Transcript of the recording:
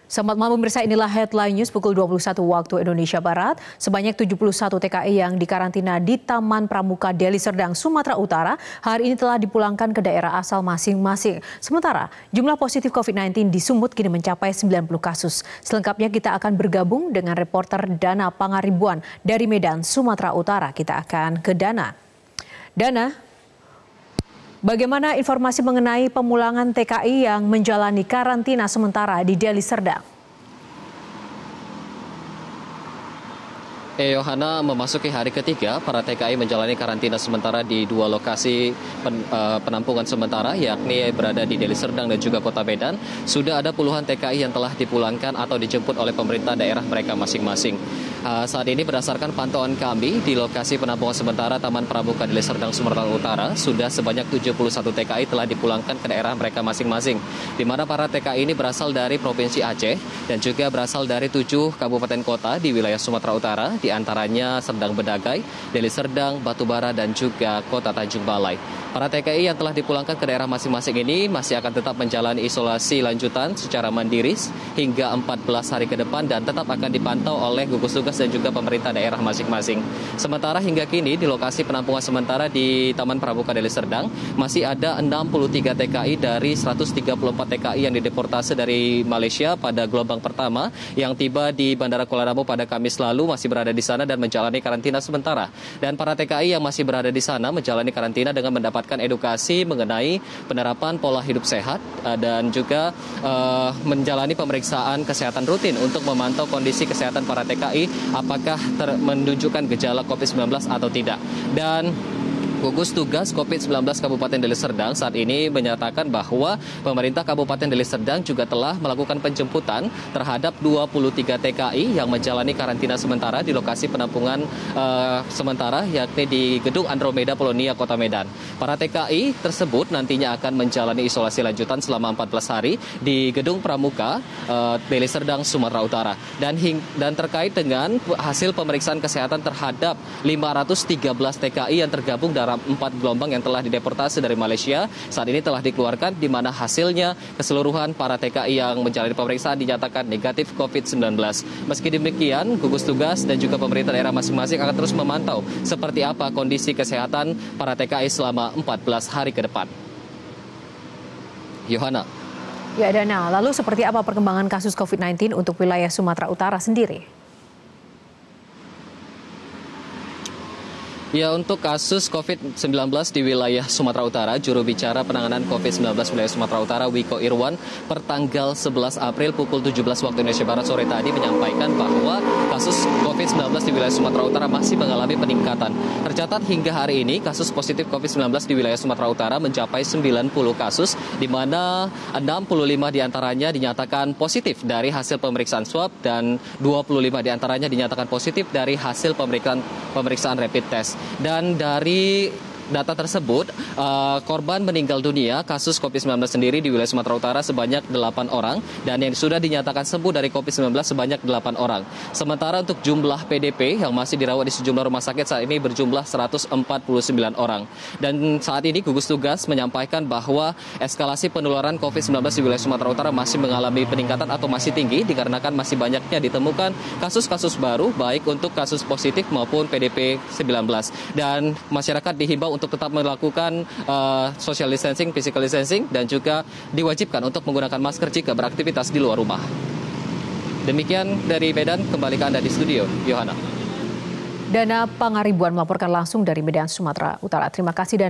Selamat malam pemirsa, inilah headline news pukul 21 waktu Indonesia Barat. Sebanyak 71 TKI yang dikarantina di Taman Pramuka Deli Serdang, Sumatera Utara hari ini telah dipulangkan ke daerah asal masing-masing. Sementara jumlah positif COVID-19 di Sumut kini mencapai 90 kasus. Selengkapnya kita akan bergabung dengan reporter Dana Pangaribuan dari Medan, Sumatera Utara. Kita akan ke Dana. Dana, bagaimana informasi mengenai pemulangan TKI yang menjalani karantina sementara di Deli Serdang? Yohana, memasuki hari ketiga, para TKI menjalani karantina sementara di dua lokasi penampungan sementara, yakni berada di Deli Serdang dan juga Kota Medan. Sudah ada puluhan TKI yang telah dipulangkan atau dijemput oleh pemerintah daerah mereka masing-masing. Saat ini berdasarkan pantauan kami di lokasi penampungan sementara Taman Pramuka Deli Serdang, Sumatera Utara, sudah sebanyak 71 TKI telah dipulangkan ke daerah mereka masing-masing. Di mana para TKI ini berasal dari Provinsi Aceh dan juga berasal dari 7 kabupaten kota di wilayah Sumatera Utara, di antaranya Serdang Bedagai, Deli Serdang, Batubara, dan juga Kota Tanjung Balai. Para TKI yang telah dipulangkan ke daerah masing-masing ini masih akan tetap menjalani isolasi lanjutan secara mandiri hingga 14 hari ke depan dan tetap akan dipantau oleh gugus tugas dan juga pemerintah daerah masing-masing. Sementara hingga kini di lokasi penampungan sementara di Taman Pramuka Deli Serdang masih ada 63 TKI dari 134 TKI yang dideportasi dari Malaysia pada gelombang pertama yang tiba di Bandara Kuala Namu pada Kamis lalu masih berada di sana dan menjalani karantina sementara. Dan para TKI yang masih berada di sana menjalani karantina dengan mendapatkan edukasi mengenai penerapan pola hidup sehat dan juga menjalani pemeriksaan kesehatan rutin untuk memantau kondisi kesehatan para TKI apakah menunjukkan gejala COVID-19 atau tidak. Dan gugus tugas COVID-19 Kabupaten Deli Serdang saat ini menyatakan bahwa pemerintah Kabupaten Deli Serdang juga telah melakukan penjemputan terhadap 23 TKI yang menjalani karantina sementara di lokasi penampungan sementara yakni di Gedung Andromeda Polonia Kota Medan. Para TKI tersebut nantinya akan menjalani isolasi lanjutan selama 14 hari di Gedung Pramuka Deli Serdang, Sumatera Utara. Dan terkait dengan hasil pemeriksaan kesehatan terhadap 513 TKI yang tergabung dalam 4 gelombang yang telah dideportasi dari Malaysia saat ini telah dikeluarkan, di mana hasilnya keseluruhan para TKI yang menjalani pemeriksaan dinyatakan negatif COVID-19. Meski demikian, gugus tugas dan juga pemerintah daerah masing-masing akan terus memantau seperti apa kondisi kesehatan para TKI selama 14 hari ke depan. Yohana. Ya, Dana, lalu seperti apa perkembangan kasus COVID-19 untuk wilayah Sumatera Utara sendiri? Ya, untuk kasus COVID-19 di wilayah Sumatera Utara, juru bicara penanganan COVID-19 wilayah Sumatera Utara, Wiko Irwan, per tanggal 11 April pukul 17 waktu Indonesia Barat sore tadi menyampaikan bahwa kasus COVID-19 di wilayah Sumatera Utara masih mengalami peningkatan. Tercatat hingga hari ini kasus positif COVID-19 di wilayah Sumatera Utara mencapai 90 kasus, di mana 65 diantaranya dinyatakan positif dari hasil pemeriksaan swab dan 25 diantaranya dinyatakan positif dari hasil pemeriksaan rapid test. Dan dari data tersebut, korban meninggal dunia kasus COVID-19 sendiri di wilayah Sumatera Utara sebanyak 8 orang dan yang sudah dinyatakan sembuh dari COVID-19 sebanyak 8 orang. Sementara untuk jumlah PDP yang masih dirawat di sejumlah rumah sakit saat ini berjumlah 149 orang. Dan saat ini gugus tugas menyampaikan bahwa eskalasi penularan COVID-19 di wilayah Sumatera Utara masih mengalami peningkatan atau masih tinggi dikarenakan masih banyaknya ditemukan kasus-kasus baru baik untuk kasus positif maupun PDP 19. Dan masyarakat dihimbau untuk tetap melakukan social distancing, physical distancing, dan juga diwajibkan untuk menggunakan masker jika beraktivitas di luar rumah. Demikian dari Medan, kembali ke Anda di studio, Yohana. Dana Pangaribuan melaporkan langsung dari Medan, Sumatera Utara. Terima kasih.